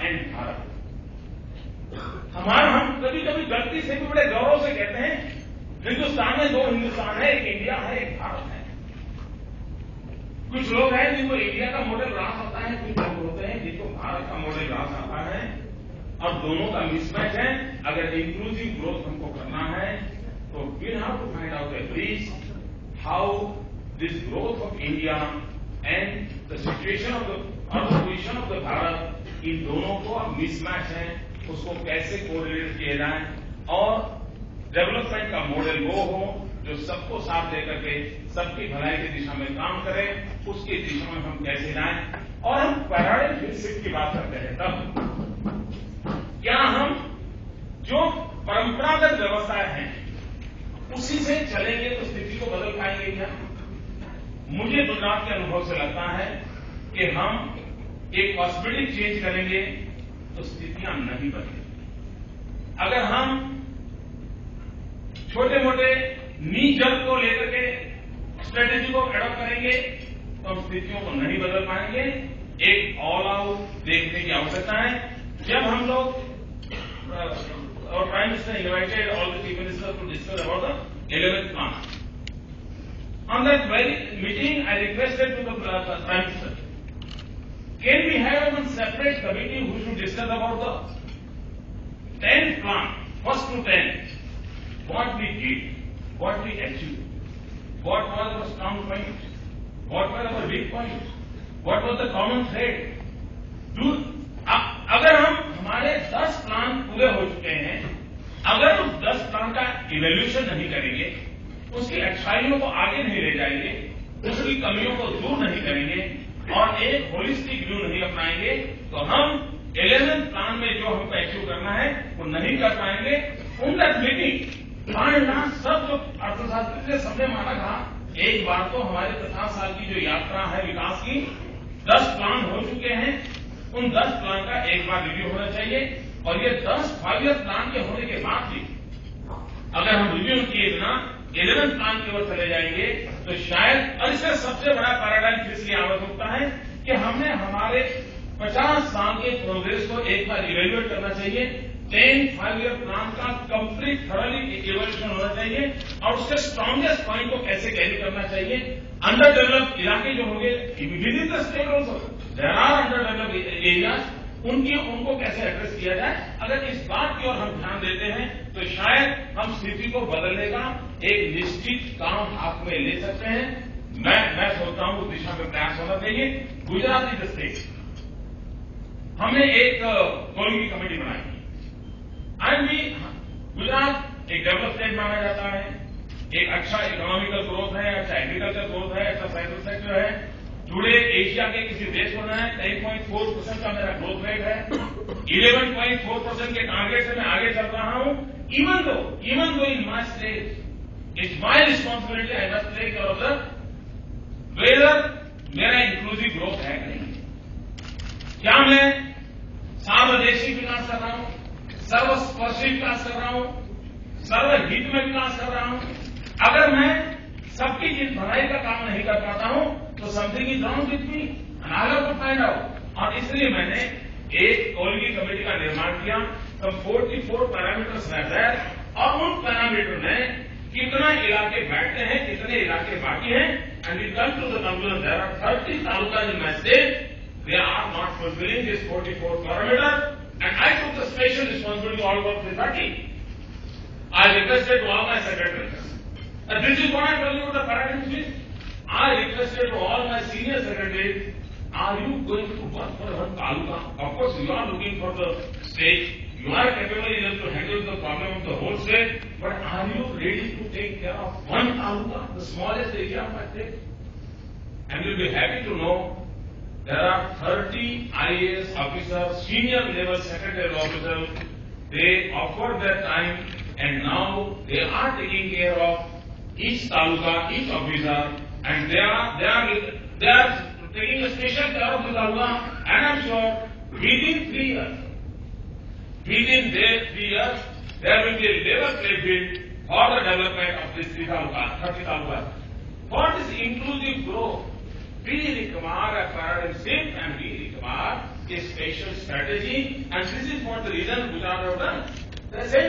And Bharat. हम कभी कभी गलती से भी बड़े गौरव से कहते हैं हिंदुस्तान में 2 हिंदुस्तान है, एक इंडिया है, एक भारत है। कुछ लोग हैं जिनको इंडिया का मॉडल रास आता है, कुछ लोग होते हैं जिनको भारत का मॉडल रास आता है, और दोनों का मिसमैच है। अगर इंक्लूसिव ग्रोथ हमको करना है तो we have to find out at least how this growth of India and the situation of the position of the Bharat, इन दोनों को मिसमैच है, उसको कैसे कोरिलेट किया जाए और डेवलपमेंट का मॉडल वो हो जो सबको साथ देकर के सबकी भलाई की दिशा में काम करे, उसकी दिशा में हम कैसे जाएं। और हम पैराडाइम शिफ्ट की बात करते हैं, तब क्या हम जो परंपरागत व्यवस्थाएं हैं उसी से चलेंगे तो स्थिति को बदल पाएंगे क्या? मुझे गुजरात के अनुभव से लगता है कि हम एक कॉस्मेटिक चेंज करेंगे तो स्थितियां नहीं बदलेंगी। अगर हम छोटे मोटे नीजल को लेकर के स्ट्रेटेजी को एडॉप्ट करेंगे तो हम स्थितियों को नहीं बदल पाएंगे। एक ऑल आउट देखने की आवश्यकता है। जब हम लोग और prime minister invited all the chief ministers to discuss about the 11th plan. On that very meeting, I requested to the Prime Minister, can we have one separate committee who should discuss about the 10th plan, first to 10, what we did, what we achieved, what was our strong point, what were our weak points, what was the common thread. अगर हम हमारे 10 plan पूरे हो चुके हैं, अगर उस 10 plan का इवैल्यूएशन नहीं करेंगे, उसकी अच्छाइयों को आगे नहीं ले जाएंगे, उसकी कमियों को दूर नहीं करेंगे और एक होलिस्टिक व्यू नहीं अपनाएंगे तो हम 11th प्लान में जो हमको अचीव करना है वो नहीं कर पाएंगे। उन दैट मीटिंग सब जो अर्थशास्त्री ने सबने माना था, एक बार तो हमारे 50 साल की जो यात्रा है विकास की, 10 प्लान हो चुके हैं, उन 10 प्लान का एक बार रिव्यू होना चाहिए। और ये 10 5 ईयर प्लान के होने के बाद भी अगर हम रिव्यू किए बिना 11th प्लान की ओर चले जाएंगे तो शायद, और इसका सबसे बड़ा पैराडाइम किसकी आवश्यकता है कि हमने हमारे 50 साल के प्रोग्रेस को एक बार इवेल्युएट करना चाहिए। 10 5 ईयर प्लान का कंप्लीट थॉरली इवेल्युएशन होना चाहिए और उसके स्ट्रांगेस्ट पॉइंट को कैसे कैरी करना चाहिए। अंडर डेवलप्ड इलाके जो होंगे within the state also there are underdeveloped areas, उनको कैसे एड्रेस किया जाए। अगर इस बात की ओर हम ध्यान देते हैं तो शायद हम स्थिति को बदलने का एक निश्चित काम हाथ में ले सकते हैं। मैं सोचता हूं उस दिशा में प्रयास होना चाहिए। गुजरात इज द स्टेट, हमने एक कोलिंग कमेटी बनाई एंड भी गुजरात एक डेवलप स्टेट माना जाता है, एक अच्छा इकोनॉमिकल ग्रोथ है, अच्छा एग्रीकल्चर ग्रोथ है, अच्छा साइबर सेक्टर है, जुड़े एशिया के किसी देश को ना है। 10.4% का मेरा ग्रोथ रेट है, 11.4% के टारगेट से मैं आगे चल रहा हूं। Even though in my state it's my responsibility, I must take care of the whether मेरा इंक्लूसिव ग्रोथ है कि नहीं। क्या मैं सार्वदेशी विकास कर रहा हूं, सर्वस्पर्शी विकास कर रहा हूं, सर्वहित में विकास कर रहा हूं। अगर मैं सबकी भलाई का काम नहीं कर पाता हूं तो something is wrong with me and I have to find out. और इसलिए मैंने एक कोलिंग कमेटी का निर्माण किया। सब 44 पैरामीटर्स रहते हैं और उन पैरामीटर में कितना इलाके बैठते हैं, कितने इलाके बाकी हैं, and we come to the conclusion there are 30 talukas in my state, they are not fulfilling this 44 parameter and I took the special responsibility all over the 30. I requested to all my secretaries, and this is what I told you about the paradigm shift. I requested to all my senior secretaries, are you going to work for one taluka? Of course, you are looking for the state. You are capable enough to handle the problem of the whole state, but are you ready to take care of one taluka, the smallest area of my state? And you'll be happy to know there are 30 IAS officers, senior level secretarial officers. They offered their time. And now they are taking care of each taluka, each officer, and they are taking a special care of the taluka. And I'm sure within 3 years, there will be a level playing field for the development of these 30 talukas. For this inclusive growth, we require a paradigm shift and we require a special strategy, and this is what the reason Gujarat have done. The same